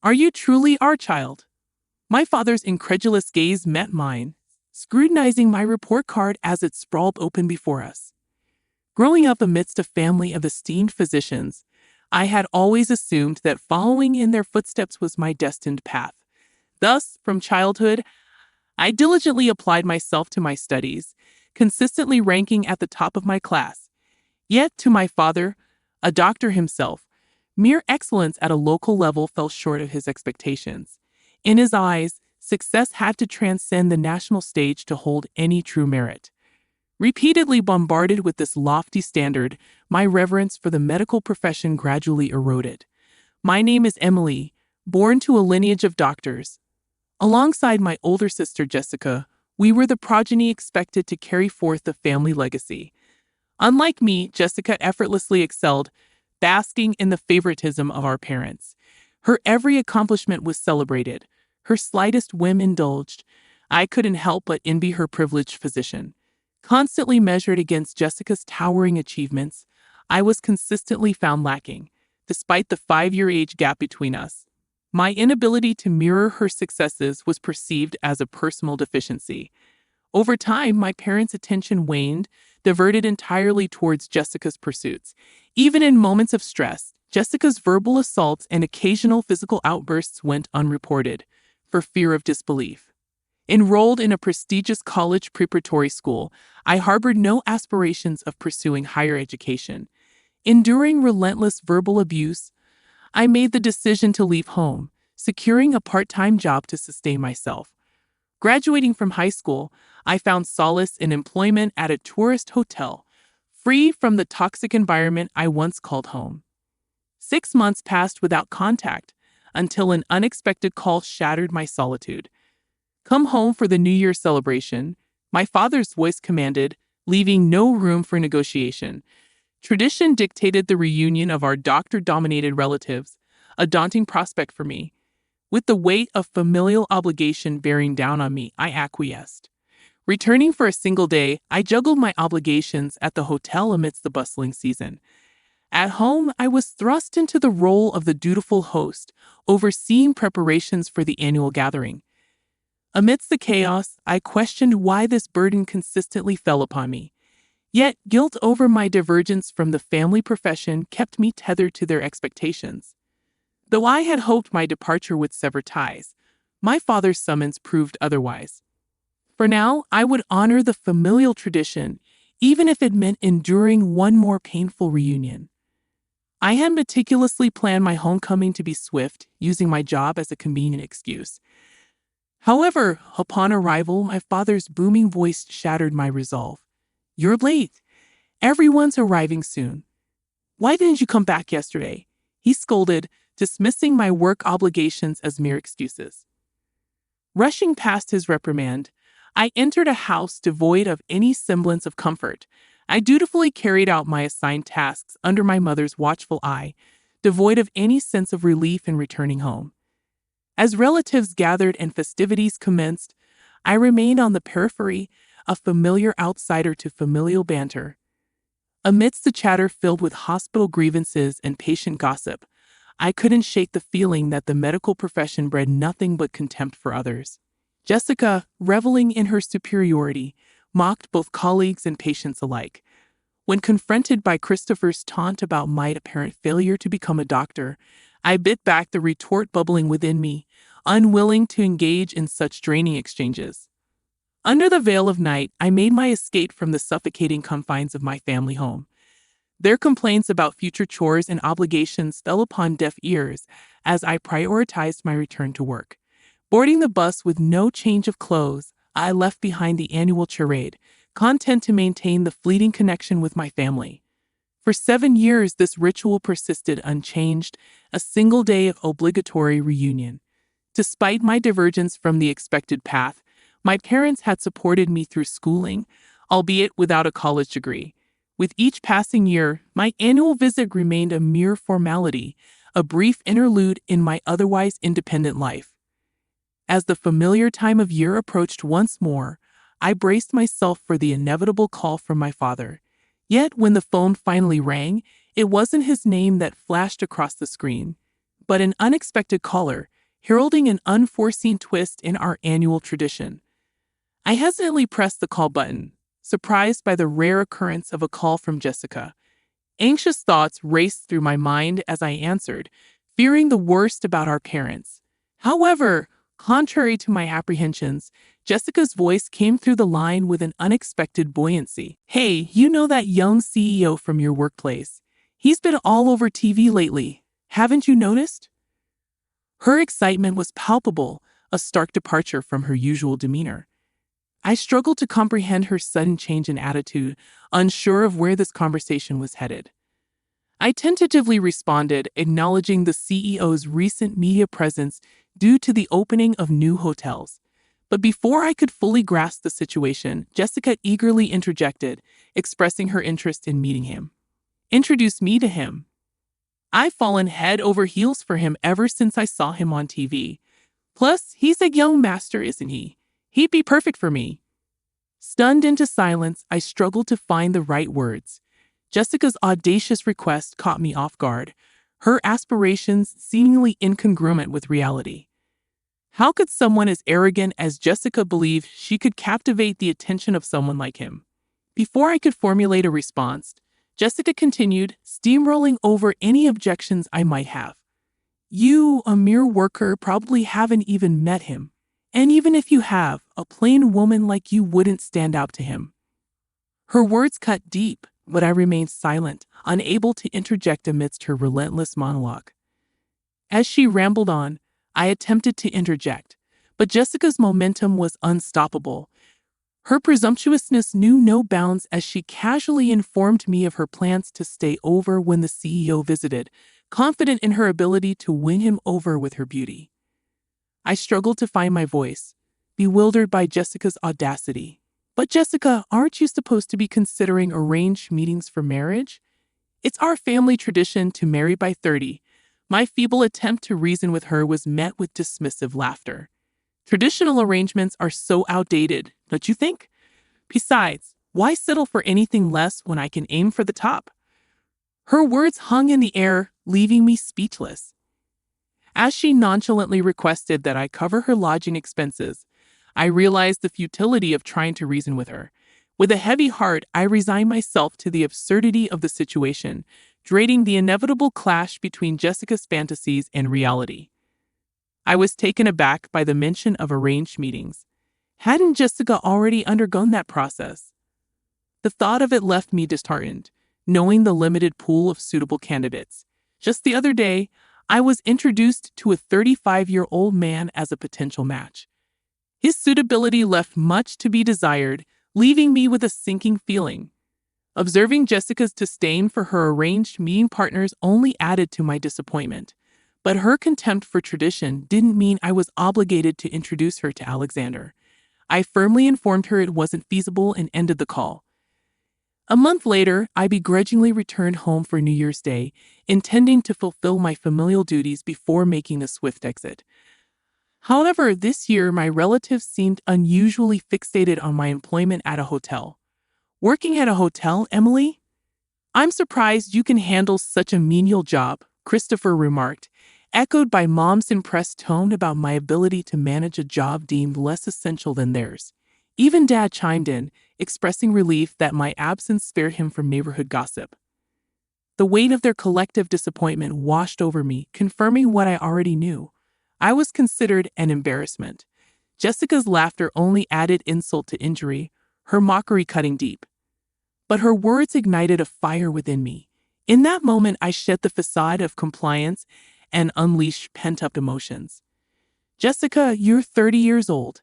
Are you truly our child? My father's incredulous gaze met mine, scrutinizing my report card as it sprawled open before us. Growing up amidst a family of esteemed physicians, I had always assumed that following in their footsteps was my destined path. Thus, from childhood, I diligently applied myself to my studies, consistently ranking at the top of my class. Yet, to my father, a doctor himself, mere excellence at a local level fell short of his expectations. In his eyes, success had to transcend the national stage to hold any true merit. Repeatedly bombarded with this lofty standard, my reverence for the medical profession gradually eroded. My name is Emily, born to a lineage of doctors. Alongside my older sister Jessica, we were the progeny expected to carry forth the family legacy. Unlike me, Jessica effortlessly excelled, basking in the favoritism of our parents. Her every accomplishment was celebrated, her slightest whim indulged. I couldn't help but envy her privileged position. Constantly measured against Jessica's towering achievements, I was consistently found lacking, despite the 5-year age gap between us. My inability to mirror her successes was perceived as a personal deficiency. Over time, my parents' attention waned, diverted entirely towards Jessica's pursuits. Even in moments of stress, Jessica's verbal assaults and occasional physical outbursts went unreported, for fear of disbelief. Enrolled in a prestigious college preparatory school, I harbored no aspirations of pursuing higher education. Enduring relentless verbal abuse, I made the decision to leave home, securing a part-time job to sustain myself. Graduating from high school, I found solace in employment at a tourist hotel, free from the toxic environment I once called home. 6 months passed without contact, until an unexpected call shattered my solitude. "Come home for the New Year celebration," my father's voice commanded, leaving no room for negotiation. Tradition dictated the reunion of our doctor-dominated relatives, a daunting prospect for me. With the weight of familial obligation bearing down on me, I acquiesced. Returning for a single day, I juggled my obligations at the hotel amidst the bustling season. At home, I was thrust into the role of the dutiful host, overseeing preparations for the annual gathering. Amidst the chaos, I questioned why this burden consistently fell upon me. Yet, guilt over my divergence from the family profession kept me tethered to their expectations. Though I had hoped my departure would sever ties, my father's summons proved otherwise. For now, I would honor the familial tradition, even if it meant enduring one more painful reunion. I had meticulously planned my homecoming to be swift, using my job as a convenient excuse. However, upon arrival, my father's booming voice shattered my resolve. "You're late. Everyone's arriving soon. Why didn't you come back yesterday?" he scolded, dismissing my work obligations as mere excuses. Rushing past his reprimand, I entered a house devoid of any semblance of comfort. I dutifully carried out my assigned tasks under my mother's watchful eye, devoid of any sense of relief in returning home. As relatives gathered and festivities commenced, I remained on the periphery, a familiar outsider to familial banter. Amidst the chatter filled with hospital grievances and patient gossip, I couldn't shake the feeling that the medical profession bred nothing but contempt for others. Jessica, reveling in her superiority, mocked both colleagues and patients alike. When confronted by Christopher's taunt about my apparent failure to become a doctor, I bit back the retort bubbling within me, unwilling to engage in such draining exchanges. Under the veil of night, I made my escape from the suffocating confines of my family home. Their complaints about future chores and obligations fell upon deaf ears as I prioritized my return to work. Boarding the bus with no change of clothes, I left behind the annual charade, content to maintain the fleeting connection with my family. For 7 years, this ritual persisted unchanged, a single day of obligatory reunion. Despite my divergence from the expected path, my parents had supported me through schooling, albeit without a college degree. With each passing year, my annual visit remained a mere formality, a brief interlude in my otherwise independent life. As the familiar time of year approached once more, I braced myself for the inevitable call from my father. Yet when the phone finally rang, it wasn't his name that flashed across the screen, but an unexpected caller, heralding an unforeseen twist in our annual tradition. I hesitantly pressed the call button, surprised by the rare occurrence of a call from Jessica. Anxious thoughts raced through my mind as I answered, fearing the worst about our parents. However, contrary to my apprehensions, Jessica's voice came through the line with an unexpected buoyancy. "Hey, you know that young CEO from your workplace? He's been all over TV lately. Haven't you noticed?" Her excitement was palpable, a stark departure from her usual demeanor. I struggled to comprehend her sudden change in attitude, unsure of where this conversation was headed. I tentatively responded, acknowledging the CEO's recent media presence due to the opening of new hotels. But before I could fully grasp the situation, Jessica eagerly interjected, expressing her interest in meeting him. "Introduce me to him. I've fallen head over heels for him ever since I saw him on TV. Plus, he's a young master, isn't he? He'd be perfect for me." Stunned into silence, I struggled to find the right words. Jessica's audacious request caught me off guard, her aspirations seemingly incongruent with reality. How could someone as arrogant as Jessica believe she could captivate the attention of someone like him? Before I could formulate a response, Jessica continued, steamrolling over any objections I might have. "You, a mere worker, probably haven't even met him. And even if you have, a plain woman like you wouldn't stand out to him." Her words cut deep, but I remained silent, unable to interject amidst her relentless monologue. As she rambled on, I attempted to interject, but Jessica's momentum was unstoppable. Her presumptuousness knew no bounds as she casually informed me of her plans to stay over when the CEO visited, confident in her ability to win him over with her beauty. I struggled to find my voice, bewildered by Jessica's audacity. "But Jessica, aren't you supposed to be considering arranged meetings for marriage? It's our family tradition to marry by 30. My feeble attempt to reason with her was met with dismissive laughter. "Traditional arrangements are so outdated, don't you think? Besides, why settle for anything less when I can aim for the top?" Her words hung in the air, leaving me speechless. As she nonchalantly requested that I cover her lodging expenses, I realized the futility of trying to reason with her. With a heavy heart, I resigned myself to the absurdity of the situation, dreading the inevitable clash between Jessica's fantasies and reality. I was taken aback by the mention of arranged meetings. Hadn't Jessica already undergone that process? The thought of it left me disheartened, knowing the limited pool of suitable candidates. Just the other day, I was introduced to a 35-year-old man as a potential match. His suitability left much to be desired, leaving me with a sinking feeling. Observing Jessica's disdain for her arranged meeting partners only added to my disappointment. But her contempt for tradition didn't mean I was obligated to introduce her to Alexander. I firmly informed her it wasn't feasible and ended the call. A month later, I begrudgingly returned home for New Year's Day, intending to fulfill my familial duties before making a swift exit. However, this year my relatives seemed unusually fixated on my employment at a hotel. "Working at a hotel, Emily? I'm surprised you can handle such a menial job," Christopher remarked, echoed by Mom's impressed tone about my ability to manage a job deemed less essential than theirs. Even Dad chimed in, expressing relief that my absence spared him from neighborhood gossip. The weight of their collective disappointment washed over me, confirming what I already knew. I was considered an embarrassment. Jessica's laughter only added insult to injury, her mockery cutting deep. But her words ignited a fire within me. In that moment, I shed the facade of compliance and unleashed pent-up emotions. "Jessica, you're 30 years old,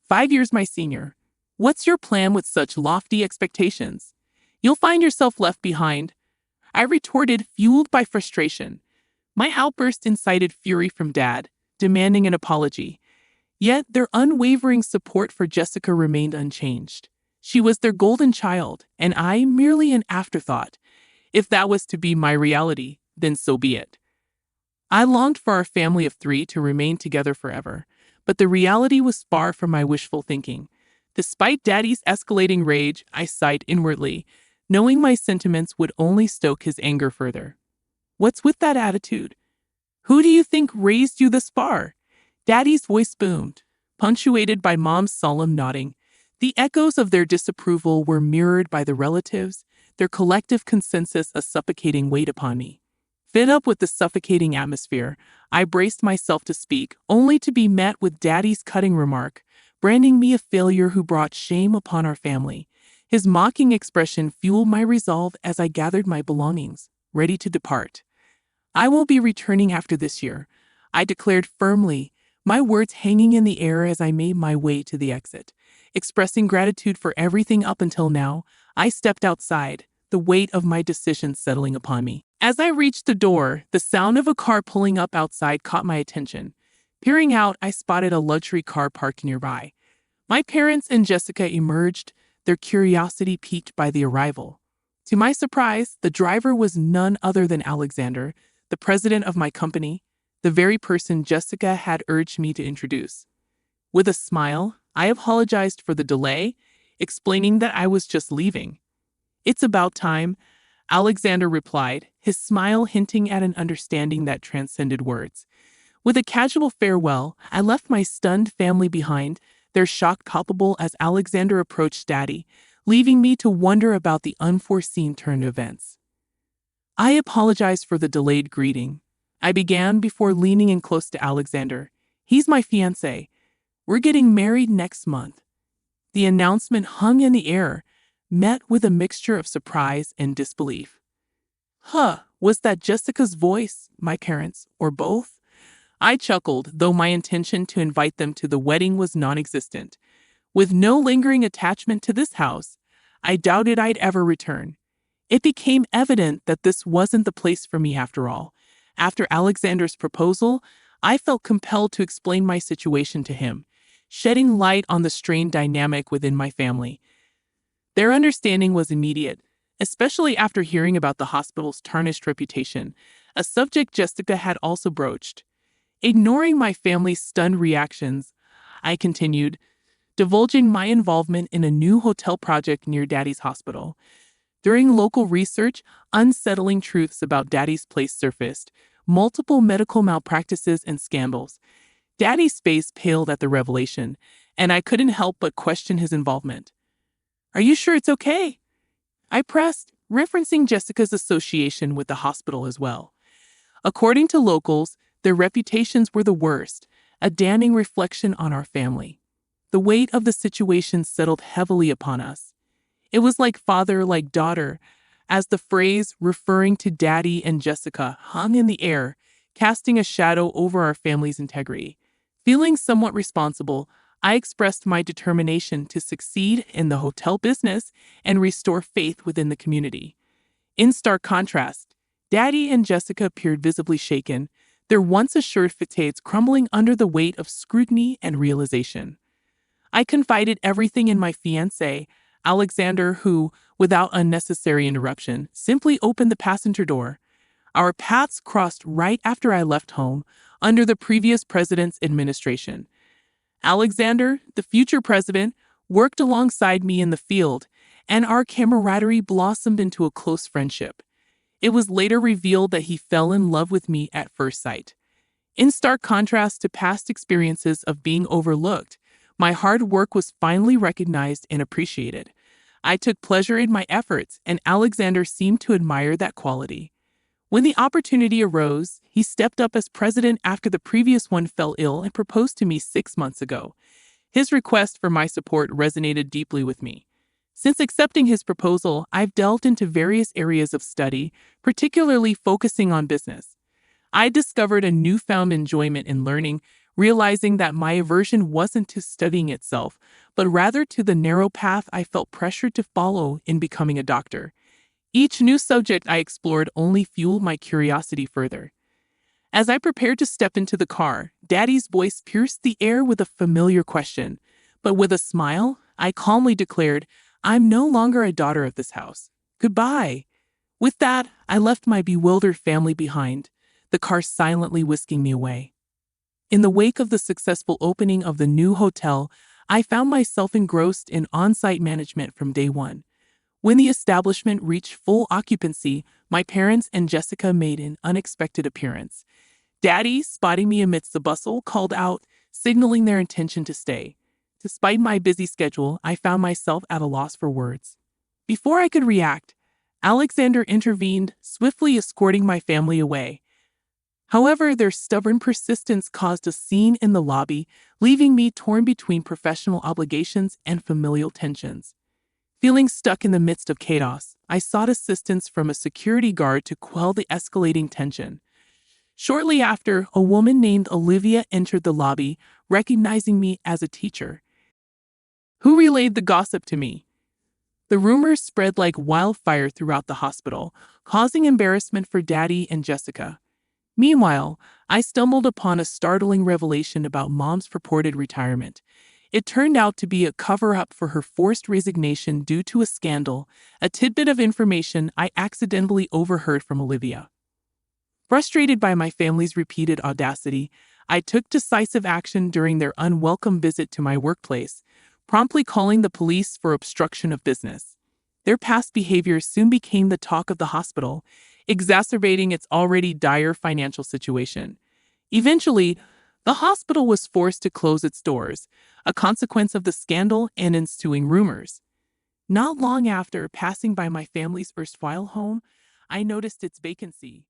5 years my senior. What's your plan with such lofty expectations? You'll find yourself left behind," I retorted, fueled by frustration. My outburst incited fury from Dad, demanding an apology. Yet their unwavering support for Jessica remained unchanged. She was their golden child, and I merely an afterthought. If that was to be my reality, then so be it. I longed for our family of 3 to remain together forever, but the reality was far from my wishful thinking. Despite Daddy's escalating rage, I sighed inwardly, knowing my sentiments would only stoke his anger further. "What's with that attitude? Who do you think raised you this far? Daddy's voice boomed, punctuated by Mom's solemn nodding. The echoes of their disapproval were mirrored by the relatives, their collective consensus a suffocating weight upon me. Fed up with the suffocating atmosphere, I braced myself to speak, only to be met with Daddy's cutting remark, branding me a failure who brought shame upon our family. His mocking expression fueled my resolve as I gathered my belongings, ready to depart. I won't be returning after this year, I declared firmly, my words hanging in the air as I made my way to the exit. Expressing gratitude for everything up until now, I stepped outside, the weight of my decision settling upon me. As I reached the door, the sound of a car pulling up outside caught my attention. Peering out, I spotted a luxury car parked nearby. My parents and Jessica emerged, their curiosity piqued by the arrival. To my surprise, the driver was none other than Alexander, the president of my company, the very person Jessica had urged me to introduce. With a smile, I apologized for the delay, explaining that I was just leaving. "It's about time," Alexander replied, his smile hinting at an understanding that transcended words. With a casual farewell, I left my stunned family behind, their shock palpable as Alexander approached Daddy, leaving me to wonder about the unforeseen turn of events. "I apologize for the delayed greeting," I began before leaning in close to Alexander. "He's my fiancé. We're getting married next month." The announcement hung in the air, met with a mixture of surprise and disbelief. Was that Jessica's voice, my parents, or both? I chuckled, though my intention to invite them to the wedding was non-existent. With no lingering attachment to this house, I doubted I'd ever return. It became evident that this wasn't the place for me after all. After Alexander's proposal, I felt compelled to explain my situation to him, shedding light on the strained dynamic within my family. Their understanding was immediate, especially after hearing about the hospital's tarnished reputation, a subject Jessica had also broached. Ignoring my family's stunned reactions, I continued, divulging my involvement in a new hotel project near Daddy's hospital. During local research, unsettling truths about Daddy's place surfaced, multiple medical malpractices and scandals. Daddy's face paled at the revelation, and I couldn't help but question his involvement. "Are you sure it's okay?" I pressed, referencing Jessica's association with the hospital as well. According to locals, their reputations were the worst, a damning reflection on our family. The weight of the situation settled heavily upon us. It was like father, like daughter, as the phrase referring to Daddy and Jessica hung in the air, casting a shadow over our family's integrity. Feeling somewhat responsible, I expressed my determination to succeed in the hotel business and restore faith within the community. In stark contrast, Daddy and Jessica appeared visibly shaken, their once assured facades crumbling under the weight of scrutiny and realization. I confided everything in my fiancé, Alexander, who, without unnecessary interruption, simply opened the passenger door. Our paths crossed right after I left home, under the previous president's administration. Alexander, the future president, worked alongside me in the field, and our camaraderie blossomed into a close friendship. It was later revealed that he fell in love with me at first sight. In stark contrast to past experiences of being overlooked, my hard work was finally recognized and appreciated. I took pleasure in my efforts, and Alexander seemed to admire that quality. When the opportunity arose, he stepped up as president after the previous one fell ill and proposed to me 6 months ago. His request for my support resonated deeply with me. Since accepting his proposal, I've delved into various areas of study, particularly focusing on business. I discovered a newfound enjoyment in learning, realizing that my aversion wasn't to studying itself, but rather to the narrow path I felt pressured to follow in becoming a doctor. Each new subject I explored only fueled my curiosity further. As I prepared to step into the car, Daddy's voice pierced the air with a familiar question, but with a smile, I calmly declared, "I'm no longer a daughter of this house. Goodbye." With that, I left my bewildered family behind, the car silently whisking me away. In the wake of the successful opening of the new hotel, I found myself engrossed in on-site management from day one. When the establishment reached full occupancy, my parents and Jessica made an unexpected appearance. Daddy, spotting me amidst the bustle, called out, signaling their intention to stay. Despite my busy schedule, I found myself at a loss for words. Before I could react, Alexander intervened, swiftly escorting my family away. However, their stubborn persistence caused a scene in the lobby, leaving me torn between professional obligations and familial tensions. Feeling stuck in the midst of chaos, I sought assistance from a security guard to quell the escalating tension. Shortly after, a woman named Olivia entered the lobby, recognizing me as a teacher, who relayed the gossip to me. The rumors spread like wildfire throughout the hospital, causing embarrassment for Daddy and Jessica. Meanwhile, I stumbled upon a startling revelation about Mom's purported retirement. It turned out to be a cover-up for her forced resignation due to a scandal, a tidbit of information I accidentally overheard from Olivia. Frustrated by my family's repeated audacity, I took decisive action during their unwelcome visit to my workplace, promptly calling the police for obstruction of business. Their past behavior soon became the talk of the hospital, exacerbating its already dire financial situation. Eventually, the hospital was forced to close its doors, a consequence of the scandal and ensuing rumors. Not long after passing by my family's erstwhile home, I noticed its vacancy.